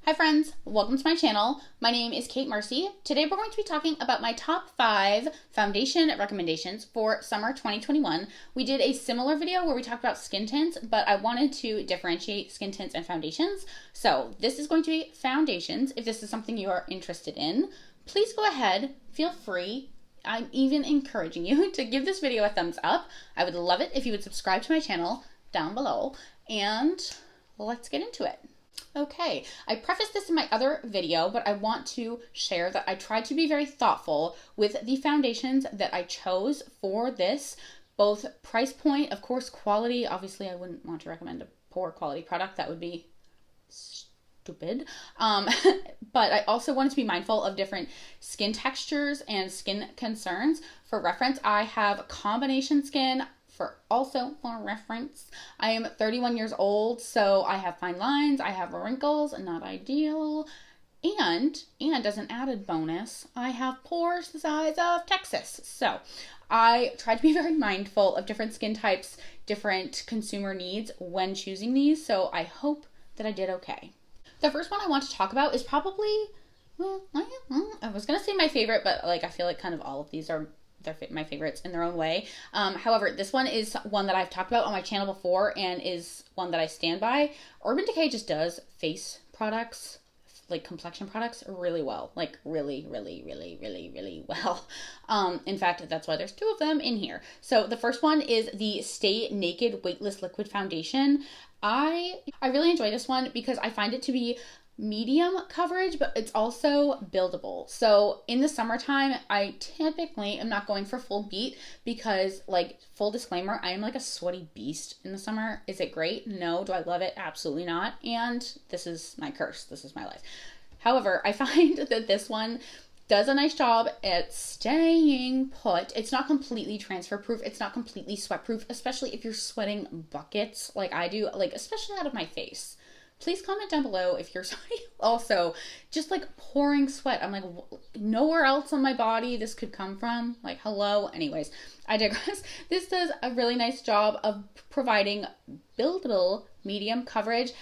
Hi friends, welcome to my channel. My name is Kate Marcy. Today we're going to be talking about my top 5 foundation recommendations for summer 2021. We did a similar video where we talked about skin tints, but I wanted to differentiate skin tints and foundations. So this is going to be foundations. If this is something you are interested in, please go ahead, feel free. I'm even encouraging you to give this video a thumbs up. I would love it if you would subscribe to my channel down below, and let's get into it. Okay, I prefaced this in my other video, but I want to share that I tried to be very thoughtful with the foundations that I chose for this, both price point, of course, quality. Obviously, I wouldn't want to recommend a poor quality product. That would be stupid. But I also wanted to be mindful of different skin textures and skin concerns. For reference, I have combination skin. For reference, I am 31 years old, so I have fine lines, I have wrinkles, not ideal, and as an added bonus, I have pores the size of Texas. So I try to be very mindful of different skin types, different consumer needs when choosing these, so I hope that I did okay. The first one I want to talk about is probably, I was going to say my favorite, but I feel like kind of all of these are my favorites in their own way. However, this one is one that I've talked about on my channel before and is one that I stand by. Urban Decay just does face products, like complexion products, really well. Like really well. In fact, that's why there's 2 of them in here. So the first one is the Stay Naked Weightless Liquid Foundation. I really enjoy this one because I find it to be medium coverage, but it's also buildable. So in the summertime, I typically am not going for full beat because, full disclaimer, I am like a sweaty beast in the summer. Is it great? No. Do I love it? Absolutely not. And this is my curse. This is my life. However, I find that this one does a nice job at staying put. It's not completely transfer proof. It's not completely sweat proof, especially if you're sweating buckets like I do, especially out of my face. Please comment down below if you're also just pouring sweat. I'm like, nowhere else on my body this could come from. Hello. Anyways, I digress. This does a really nice job of providing buildable medium coverage.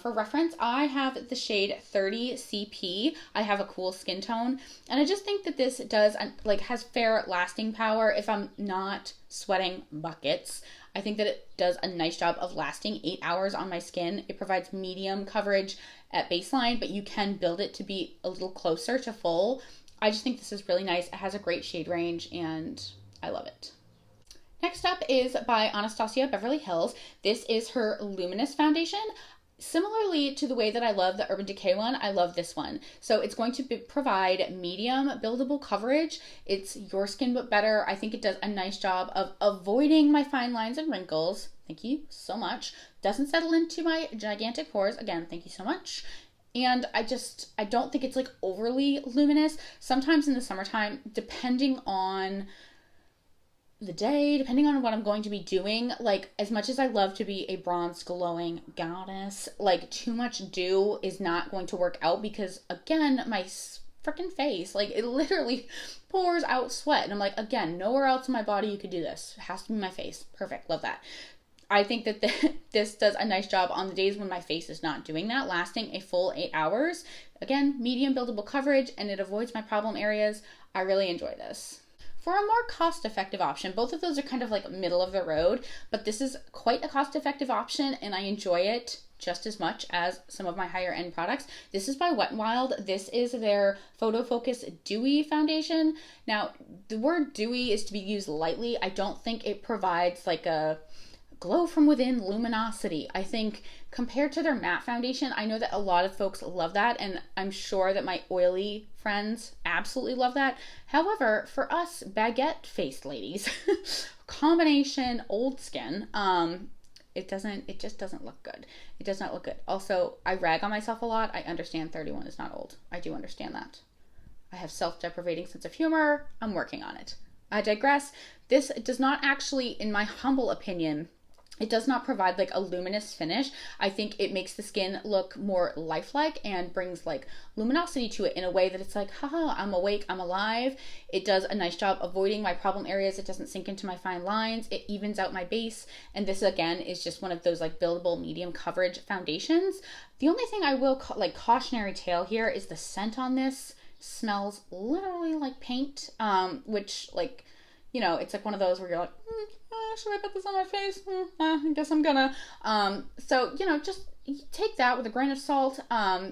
For reference, I have the shade 30 CP. I have a cool skin tone, and I just think that this does has fair lasting power if I'm not sweating buckets. I think that it does a nice job of lasting 8 hours on my skin. It provides medium coverage at baseline, but you can build it to be a little closer to full. I just think this is really nice. It has a great shade range, and I love it. Next up is by Anastasia Beverly Hills. This is her Luminous foundation. Similarly to the way that I love the Urban Decay one, I love this one. So it's going to provide medium buildable coverage. It's your skin but better. I think it does a nice job of avoiding my fine lines and wrinkles. Thank you so much. Doesn't settle into my gigantic pores. Again, thank you so much. And I don't think it's overly luminous. Sometimes in the summertime, depending on the day, depending on what I'm going to be doing, as much as I love to be a bronze glowing goddess, too much dew is not going to work out because, again, my freaking face, it literally pours out sweat, and I'm like, again, nowhere else in my body you could do this. It has to be my face. Perfect. Love that. I think that this does a nice job on the days when my face is not doing that, lasting a full 8 hours. Again, medium buildable coverage, and it avoids my problem areas. I really enjoy this. For a more cost-effective option, both of those are kind of middle of the road, but this is quite a cost-effective option, and I enjoy it just as much as some of my higher-end products. This is by Wet n Wild. This is their Photo Focus Dewy Foundation. Now, the word dewy is to be used lightly. I don't think it provides a glow from within luminosity. I think compared to their matte foundation, I know that a lot of folks love that, and I'm sure that my oily friends absolutely love that. However, for us baguette faced ladies, combination old skin, it just doesn't look good. It does not look good. Also, I rag on myself a lot. I understand 31 is not old. I do understand that. I have self-deprecating sense of humor. I'm working on it. I digress. This does not actually, in my humble opinion, It does not provide like a luminous finish. I think it makes the skin look more lifelike and brings like luminosity to it in a way that it's like, haha, I'm awake, I'm alive. It does a nice job avoiding my problem areas. It doesn't sink into my fine lines. It evens out my base. And this again is just one of those like buildable medium coverage foundations. The only thing I will like cautionary tale here is the scent on this smells literally like paint, which like, you know, it's like one of those where you're like, should I put this on my face? I guess I'm gonna. So, you know, just take that with a grain of salt.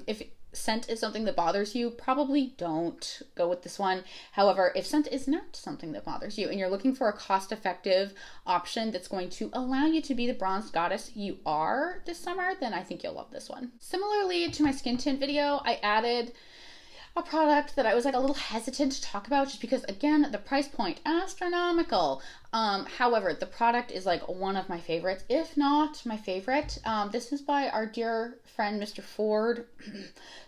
If scent is something that bothers you, probably don't go with this one. However, if scent is not something that bothers you and you're looking for a cost-effective option that's going to allow you to be the bronzed goddess you are this summer, then I think you'll love this one. Similarly to my skin tint video, I added a product that I was like a little hesitant to talk about just because, again, the price point, astronomical. However, the product is like one of my favorites, if not my favorite. This is by our dear friend, Mr. Ford.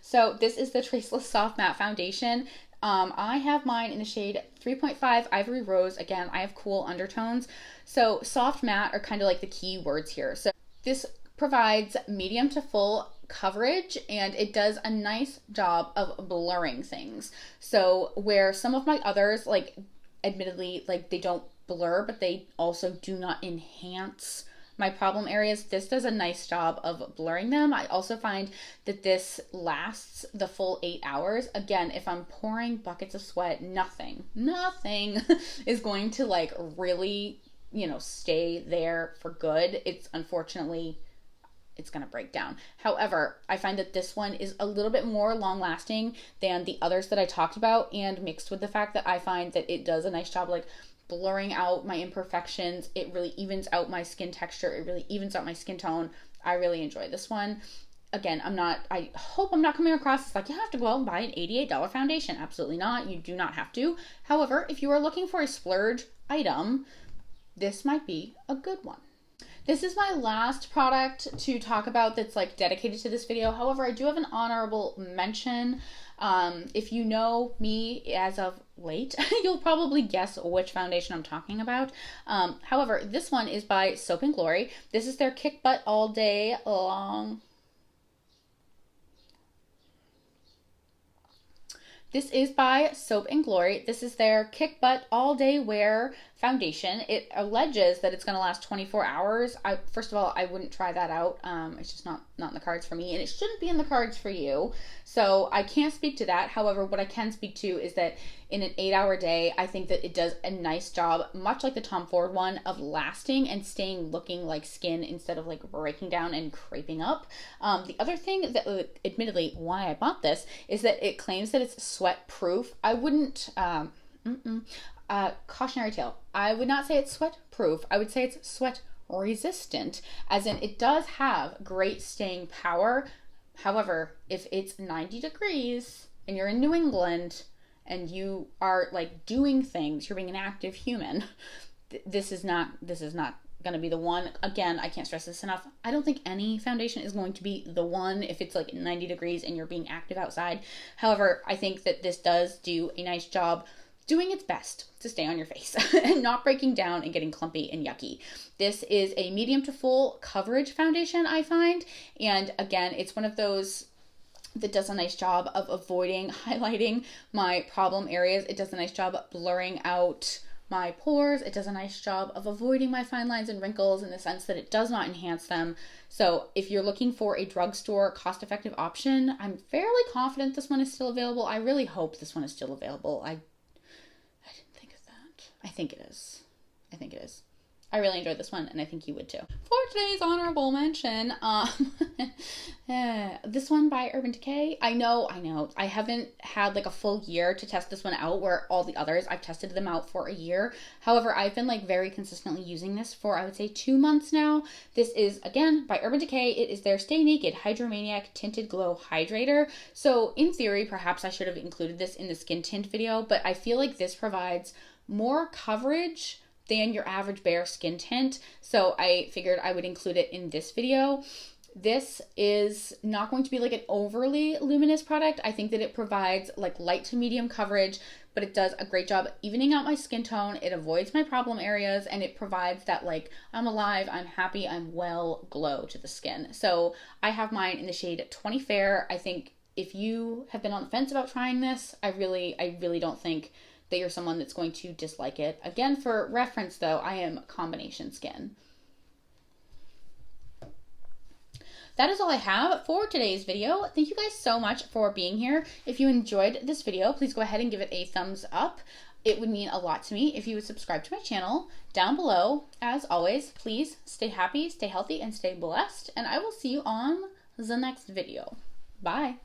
So this is the Traceless Soft Matte Foundation. I have mine in the shade 3.5 Ivory Rose. Again, I have cool undertones. So soft matte are kind of like the key words here. So this provides medium to full coverage and it does a nice job of blurring things. So where some of my others, like admittedly, like they don't blur, but they also do not enhance my problem areas, this does a nice job of blurring them. I also find that this lasts the full 8 hours. Again, if I'm pouring buckets of sweat, nothing is going to like really, you know, stay there for good. It's unfortunately, it's going to break down. However, I find that this one is a little bit more long lasting than the others that I talked about, and mixed with the fact that I find that it does a nice job like blurring out my imperfections. It really evens out my skin texture. It really evens out my skin tone. I really enjoy this one. Again, I hope I'm not coming across as like, you have to go out and buy an $88 foundation. Absolutely not. You do not have to. However, if you are looking for a splurge item, this might be a good one. This is my last product to talk about that's like dedicated to this video. However, I do have an honorable mention. If you know me as of late, you'll probably guess which foundation I'm talking about. However, this one is by Soap and Glory. This is their Kick Butt All Day Long. This is by Soap and Glory. This is their Kick Butt All Day Wear foundation. It alleges that it's going to last 24 hours. First of all, I wouldn't try that out. It's just not in the cards for me, and it shouldn't be in the cards for you. So I can't speak to that. However, what I can speak to is that in an 8-hour day, I think that it does a nice job, much like the Tom Ford one, of lasting and staying looking like skin instead of like breaking down and creping up. The other thing that, admittedly, why I bought this is that it claims that it's sweat proof. I wouldn't, cautionary tale, I would not say it's sweat proof. I would say it's sweat resistant, as in it does have great staying power. However, if it's 90 degrees and you're in New England and you are like doing things, you're being an active human, this is not going to be the one. Again, I can't stress this enough. I don't think any foundation is going to be the one if it's like 90 degrees and you're being active outside. However, I think that this does do a nice job doing its best to stay on your face and not breaking down and getting clumpy and yucky. This is a medium to full coverage foundation, I find. And again, it's one of those that does a nice job of avoiding highlighting my problem areas. It does a nice job of blurring out my pores. It does a nice job of avoiding my fine lines and wrinkles in the sense that it does not enhance them. So if you're looking for a drugstore cost-effective option, I'm fairly confident this one is still available. I really hope this one is still available. I didn't think of that. I think it is. I really enjoyed this one, and I think you would too. For today's honorable mention, this one by Urban Decay. I know, I haven't had like a full year to test this one out, where all the others, I've tested them out for a year. However, I've been like very consistently using this for, I would say, 2 months now. This is, again, by Urban Decay. It is their Stay Naked Hydromaniac Tinted Glow Hydrator. So in theory, perhaps I should have included this in the skin tint video, but I feel like this provides more coverage than your average bare skin tint. So I figured I would include it in this video. This is not going to be like an overly luminous product. I think that it provides like light to medium coverage, but it does a great job evening out my skin tone. It avoids my problem areas, and it provides that like I'm alive, I'm happy, I'm well glow to the skin. So I have mine in the shade 20 Fair. I think if you have been on the fence about trying this, I really don't think that you're someone that's going to dislike it. Again, for reference though, I am combination skin. That is all I have for today's video. Thank you guys so much for being here. If you enjoyed this video, please go ahead and give it a thumbs up. It would mean a lot to me if you would subscribe to my channel. Down below, as always, please stay happy, stay healthy, and stay blessed. And I will see you on the next video. Bye.